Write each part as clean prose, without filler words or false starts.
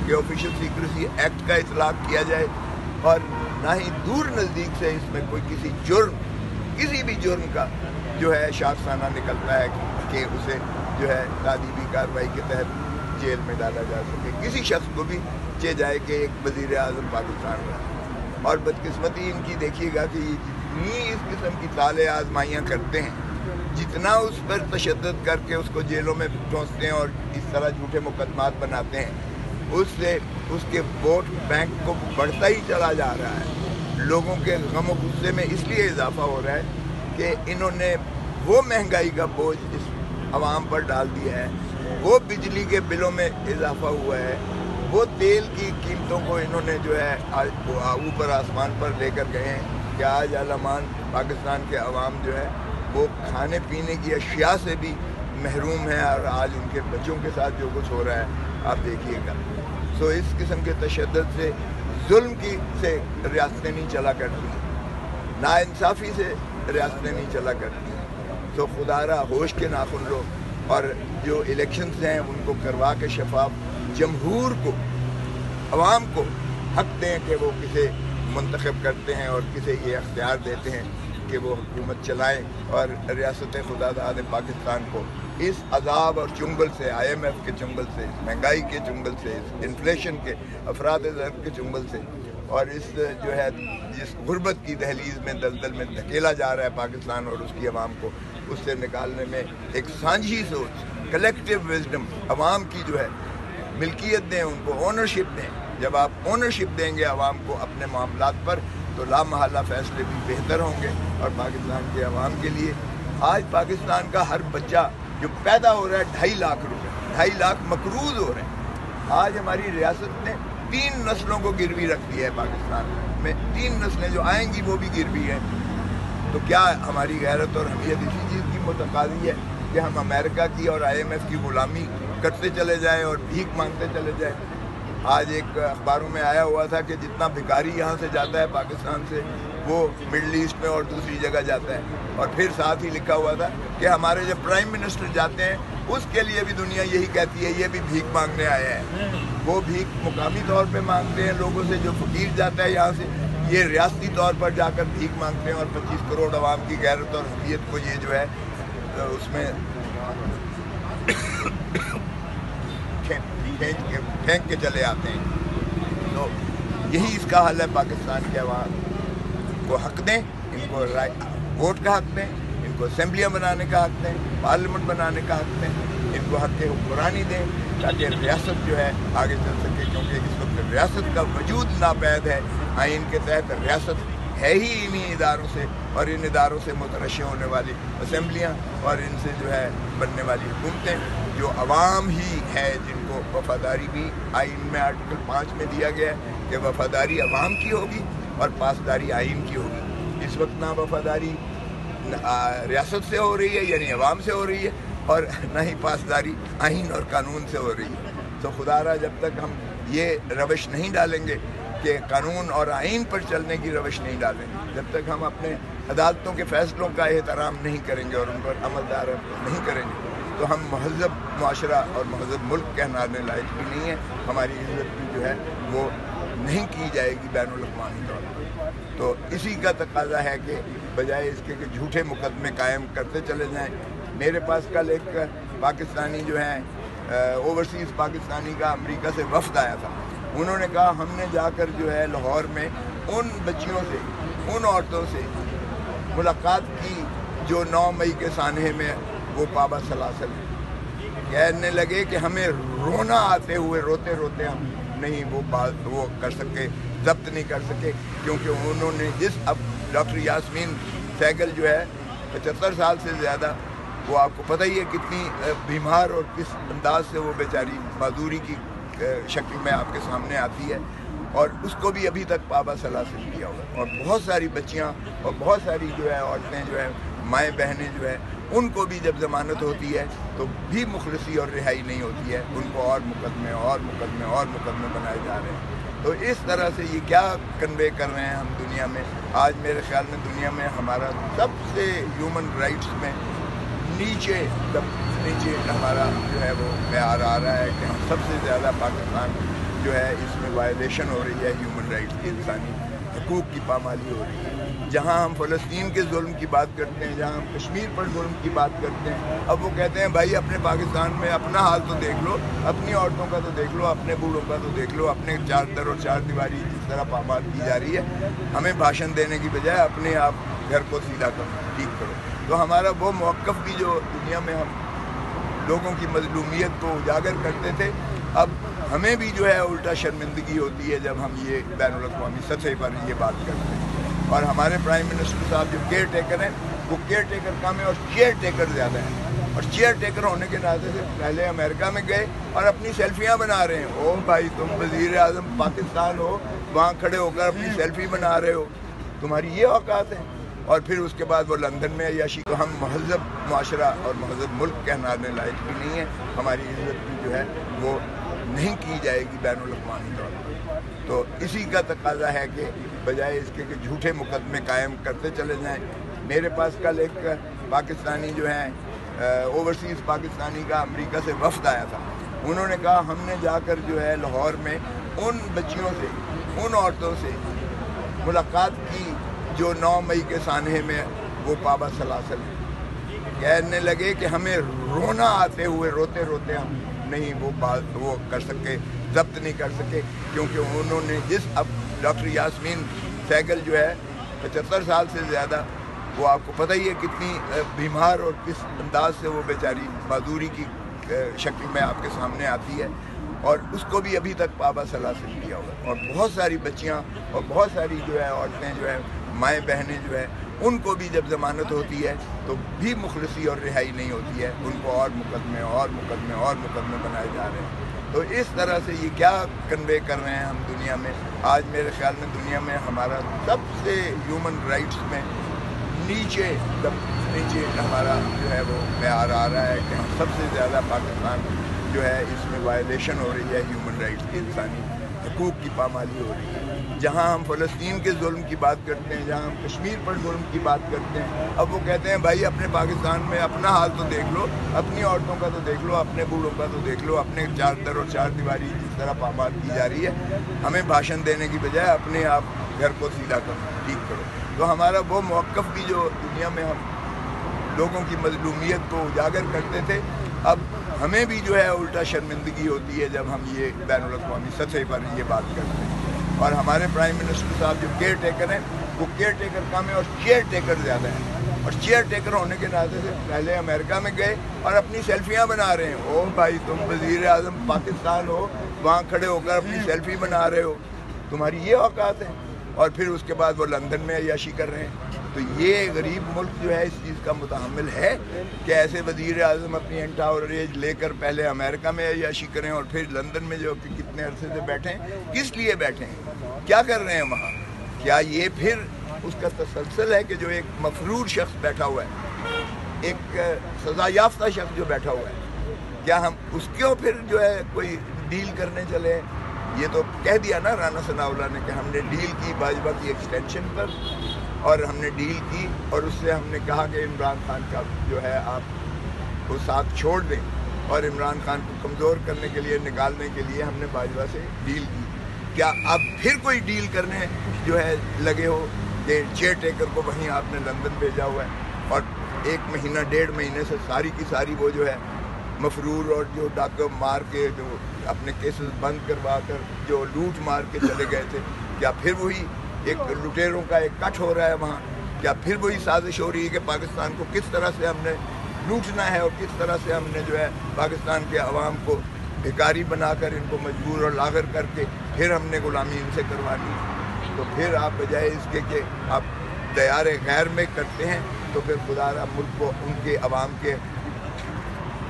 کہ official secrecy act का इतलाक किया जाए, और ना ही दूर नज़दीक से इसमें कोई किसी भी जुर्म का जो है शाखसाना निकलता है कि उसे जो है तादीबी कार्रवाई के तहत जेल में डाला जा सके। किसी शख्स को भी चे जाए कि एक वज़ीर आज़म पाकिस्तान रहा। और बदकिस्मती इनकी देखिएगा कि ये जितनी इस किस्म की ताले आजमाइयाँ करते हैं, जितना उस पर तशद्दुद करके उसको जेलों में ठोंसते हैं और इस तरह झूठे मुकदमात बनाते हैं, उससे उसके वोट बैंक को बढ़ता ही चला जा रहा है। लोगों के गम और गुस्से में इसलिए इजाफा हो रहा है कि इन्होंने वो महंगाई का बोझ इस आवाम पर डाल दिया है, वो बिजली के बिलों में इजाफा हुआ है, वो तेल की कीमतों को इन्होंने जो है ऊपर आसमान पर लेकर गए हैं कि आज अलामान पाकिस्तान के अवाम जो है वो खाने पीने की अशिया से भी महरूम है, और आज उनके बच्चों के साथ जो कुछ हो रहा है आप देखिएगा। सो इस किस्म के तशद्दुद से, जुल्म से रियासतें नहीं चला करती, नाइंसाफ़ी से रियासतें नहीं चला करती। तो खुदारा होश के नाखुन लो, और जो इलेक्शंस हैं उनको करवा के शफाफ जमहूर को, अवाम को हक दें कि वो किसे मुंतखब करते हैं और किसे ये अख्तियार देते हैं कि वो हुकूमत चलाएं, और रियासत खुदादाद पाकिस्तान को इस अजाब और चुंगल से, IMF के चुंगल से, इस महंगाई के चुंगल से, इस इन्फ्लेशन के, अफराद ज़र के चुंगल से, और इस जो है जिस गुर्बत की दहलीज़ में दलदल में धकेला जा रहा है पाकिस्तान और उसकी आवाम को, उससे निकालने में एक सांझी सोच, कलेक्टिव विजडम, आवाम की जो है मिल्कियत दें, उनको ओनरशिप दें। जब आप ओनरशिप देंगे आवाम को अपने मामलात पर, तो लामहल्ला फैसले भी बेहतर होंगे। और पाकिस्तान के अवाम के लिए आज पाकिस्तान का हर बच्चा जो पैदा हो रहा है 2.5 लाख रुपए, 2.5 लाख मकरूज हो रहे हैं। आज हमारी रियासत ने 3 नस्लों को गिरवी रख दिया है। पाकिस्तान में 3 नस्लें जो आएंगी वो भी गिरवी हैं। तो क्या हमारी गैरत और हमीयत इसी चीज़ की मुतकादी है कि हम अमेरिका की और IMF की गुलामी करते चले जाएं और भीख मांगते चले जाएं? आज एक अखबारों में आया हुआ था कि जितना भिखारी यहाँ से जाता है पाकिस्तान से, वो मिडल ईस्ट में और दूसरी जगह जाता है। और फिर साथ ही लिखा हुआ था कि हमारे जो प्राइम मिनिस्टर जाते हैं उसके लिए भी दुनिया यही कहती है ये भी भीख मांगने आया है। वो भीख मुकामी तौर पे मांगते हैं लोगों से, जो फकीर जाता है यहाँ से, ये रियासती तौर पर जाकर भीख मांगते हैं। और 25 करोड़ आवाम की गैरत और हमीयत को ये जो है उसमें फेंक के चले आते हैं। तो यही इसका हल है। पाकिस्तान के अवाम को हक दें, इनको वोट का हक दें, इनको असेंबलियाँ बनाने का हक दें, पार्लियामेंट बनाने का हक दें, इनको हक हुक्मरानी दें, ताकि रियासत जो है आगे चल सके। क्योंकि इस वक्त रियासत का वजूद नापैद है। आइन के तहत रियासत है ही इन्हीं इदारों से, और इन इदारों से मुतरश्शि होने वाली असेंबलियाँ और इनसे जो है बनने वाली हुकूमतें जो अवाम ही है, जिनको वफादारी भी आइन में आर्टिकल 5 में दिया गया है कि वफादारी अवाम की होगी और पासदारी आइन की होगी। इस वक्त ना वफादारी रियासत से हो रही है, यानी अवाम से हो रही है, और ना ही पासदारी आइन और कानून से हो रही है। तो खुदारा जब तक हम ये रवश नहीं डालेंगे कि कानून और आइन पर चलने की रवश नहीं डालेंगे, जब तक हम अपने अदालतों के फैसलों का एहतराम नहीं करेंगे और उन पर अमलदार नहीं करेंगे, तो हम महज़ब मुआशरा और महज़ब मुल्क कहलाने लायक भी नहीं है। हमारी इज़्ज़त भी जो है वो नहीं की जाएगी बैनुल अक़वामी तौर पर। तो इसी का तकाज़ा है कि बजाय इसके कि झूठे मुकदमे कायम करते चले जाएं। मेरे पास कल एक पाकिस्तानी जो है ओवरसीज़ पाकिस्तानी का अमेरिका से वफ़द आया था। उन्होंने कहा हमने जाकर जो है लाहौर में उन बच्चियों से, उन औरतों से मुलाकात की जो 9 मई के सानहे में वो पाबा सलासल कहने लगे कि हमें रोना आते हुए, रोते रोते हम नहीं वो बात वो कर सके, जब्त नहीं कर सके, क्योंकि उन्होंने अब डॉक्टर यास्मीन सैगल जो है 75 साल से ज़्यादा, वो आपको पता ही है कितनी बीमार और किस अंदाज से वो बेचारी माजूरी की शक्ल में आपके सामने आती है, और उसको भी अभी तक पाबा सलासल किया हुआ। और बहुत सारी बच्चियाँ और बहुत सारी जो है औरतें जो है, माएँ बहनें जो है, उनको भी जब ज़मानत होती है तो भी मुखलसी और रिहाई नहीं होती है, उनको और मुकदमे और मुकदमे और मुकदमे बनाए जा रहे हैं। तो इस तरह से ये क्या कन्वे कर रहे हैं हम दुनिया में। आज मेरे ख्याल में दुनिया में हमारा सबसे ह्यूमन राइट्स में नीचे हमारा जो है वो प्यार आ रहा है कि हम सबसे ज़्यादा पाकिस्तान जो है इसमें वायलेशन हो रही है ह्यूमन राइट्स की, इंसानी हकूक़ की पामाली हो रही है। जहाँ हम फ़लस्तीन के जुल्म की बात करते हैं, जहाँ हम कश्मीर पर जुल्म की बात करते हैं, अब वो कहते हैं भाई अपने पाकिस्तान में अपना हाल तो देख लो, अपनी औरतों का तो देख लो, अपने बूढ़ों का तो देख लो, अपने चार दर और चार दीवारी जिस तरह पामाल की जा रही है, हमें भाषण देने की बजाय अपने आप घर को सीधा करो, ठीक करो। तो हमारा वो मौक़िफ़ भी जो दुनिया में हम लोगों की मज़लूमियत को उजागर करते थे, अब हमें भी जो है उल्टा शर्मिंदगी होती है जब हम ये बैनुल-अक़वामी सतह पर ये बात करते हैं। और हमारे प्राइम मिनिस्टर साहब जो केयर टेकर हैं, वो केयर टेकर कम है और चेयर टेकर ज़्यादा है। और चेयर टेकर होने के नाते से पहले अमेरिका में गए और अपनी सेल्फियाँ बना रहे हैं। ओ भाई तुम वज़ीर आज़म पाकिस्तान हो, वहाँ खड़े होकर अपनी सेल्फी बना रहे हो, तुम्हारी ये औकात है। और फिर उसके बाद वो लंदन में अय्याशी। तो हम महज़ब मुआशरा और महज़ब मुल्क कहलाने लायक भी नहीं है, हमारी इज़्ज़त भी जो है वो नहीं की जाएगी बैनुल-अक़वामी तौर पर। तो इसी का तकाजा है कि बजाय इसके कि झूठे मुकदमे कायम करते चले जाएं। मेरे पास कल एक पाकिस्तानी जो है ओवरसीज़ पाकिस्तानी का अमेरिका से वफ़द आया था। उन्होंने कहा हमने जाकर जो है लाहौर में उन बच्चियों से, उन औरतों से मुलाकात की जो 9 मई के सानहे में वो पाबा सलासल कहने लगे कि हमें रोना आते हुए, रोते रोते हम नहीं वो बात वो कर सके, जब्त नहीं कर सके, क्योंकि उन्होंने अब डॉक्टर यास्मीन सैगल जो है 75 साल से ज़्यादा, वो आपको पता ही है कितनी बीमार और किस अंदाज से वो बेचारी माजूरी की शक्ल में आपके सामने आती है, और उसको भी अभी तक पाबा सलासल किया हुआ। और बहुत सारी बच्चियाँ और बहुत सारी जो है औरतें जो है, माएँ बहनें जो है, उनको भी जब ज़मानत होती है तो भी मुखलसी और रिहाई नहीं होती है, उनको और मुकदमे और मुकदमे और मुकदमे बनाए जा रहे हैं। तो इस तरह से ये क्या कन्वे कर रहे हैं हम दुनिया में। आज मेरे ख्याल में दुनिया में हमारा सबसे ह्यूमन राइट्स में नीचे हमारा जो है वो म्यार आ रहा है कि हम सबसे ज़्यादा पाकिस्तान जो है इसमें वायलेशन हो रही है ह्यूमन राइट्स की, इंसानी हकूक़ की पामाली हो रही है। जहाँ हम फ़लस्तीन के जुल्म की बात करते हैं, जहाँ हम कश्मीर पर जुल्म की बात करते हैं, अब वो कहते हैं भाई अपने पाकिस्तान में अपना हाल तो देख लो, अपनी औरतों का तो देख लो, अपने बूढ़ों का तो देख लो, अपने चार दर और चार दीवारी जिस तरह पामाल की जा रही है, हमें भाषण देने की बजाय अपने आप घर को सीधा करो, ठीक करो। तो हमारा वो मौक़िफ़ भी जो दुनिया में हम लोगों की मज़लूमियत को उजागर करते थे, अब हमें भी जो है उल्टा शर्मिंदगी होती है जब हम ये बैनुल-अक़वामी सतह पर ये बात करते हैं। और हमारे प्राइम मिनिस्टर साहब जो केयर टेकर हैं, वो केयर टेकर कम है और चेयर टेकर ज़्यादा है। और चेयर टेकर होने के नाते से पहले अमेरिका में गए और अपनी सेल्फियाँ बना रहे हैं। ओ भाई तुम वज़ीर आज़म पाकिस्तान हो, वहाँ खड़े होकर अपनी सेल्फी बना रहे हो, तुम्हारी ये औकात है। और फिर उसके बाद वो लंदन में अय्याशी कर रहे हैं। तो ये गरीब मुल्क जो है इस चीज़ का मुतहम्मिल है कि ऐसे वज़ीर आज़म अपनी एंटावरेज लेकर पहले अमेरिका में अय्याशी करें और फिर लंदन में जो कि कितने अरसे से बैठे हैं, किस लिए बैठे हैं, क्या कर रहे हैं वहाँ। क्या ये फिर उसका तसलसल है कि जो एक मफरूर शख्स बैठा हुआ है, एक सज़ा याफ्ता शख्स जो बैठा हुआ है, क्या हम उसको फिर जो है कोई डील करने चले। ये तो कह दिया ना राना सनाउल्लाह ने कि हमने डील की भाजपा की एक्सटेंशन पर, और हमने डील की और उससे हमने कहा कि इमरान खान का जो है आप वो साथ छोड़ दें, और इमरान खान को कमज़ोर करने के लिए, निकालने के लिए हमने भाजपा से डील की। क्या अब फिर कोई डील करने जो है लगे हो कि चेयर टेकर को वहीं आपने लंदन भेजा हुआ है, और 1 महीना 1.5 महीने से सारी की सारी वो जो है मफरूर और जो डाका मार के जो अपने केसेस बंद करवा कर जो लूट मार के चले गए थे, क्या फिर वही एक लुटेरों का एक कट हो रहा है वहाँ। क्या फिर वही साजिश हो रही है कि पाकिस्तान को किस तरह से हमने लूटना है और किस तरह से हमने जो है पाकिस्तान के अवाम को भिखारी बनाकर इनको मजबूर और लागर करके फिर हमने गुलामी इनसे करवानी। तो फिर आप बजाय इसके कि आप दयार गैर में करते हैं, तो फिर खुदारा मुल्क को उनके अवाम के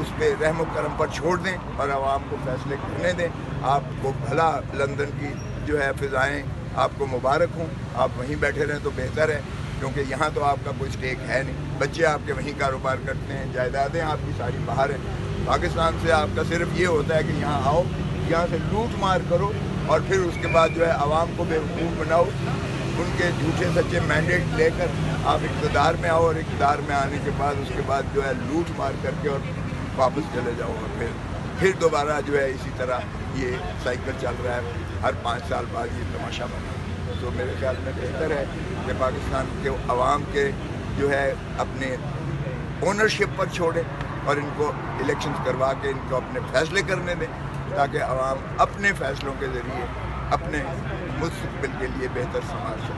उस पर रहम करम पर छोड़ दें और आवाम को फैसले करने दें। आपको भला लंदन की जो है फ़िज़ाएँ आपको मुबारक हों, आप वहीं बैठे रहें तो बेहतर है, क्योंकि यहाँ तो आपका कोई स्टेक है नहीं। बच्चे आपके वहीं कारोबार करते हैं, जायदादें आपकी सारी बाहर हैं। पाकिस्तान से आपका सिर्फ ये होता है कि यहाँ आओ, यहाँ से लूट मार करो, और फिर उसके बाद जो है आवाम को बेवकूफ़ बनाओ, उनके झूठे सच्चे मैंडेट लेकर आप इक़्तिदार में आओ, और इक़्तिदार में आने के बाद उसके बाद जो है लूट मार करके और वापस चले जाओ, और फिर پھر دوبارہ جو ہے اسی طرح یہ سائیکل چل رہا ہے، ہر 5 سال بعد یہ تماشا بنا۔ تو میرے خیال میں بہتر ہے کہ پاکستان کے عوام کے جو ہے اپنے اونرشپ پر چھوڑیں اور ان کو الیکشنز کروا کے ان کو اپنے فیصلے کرنے دیں، تاکہ عوام اپنے فیصلوں کے ذریعے اپنے مستقبل کے لیے بہتر سماج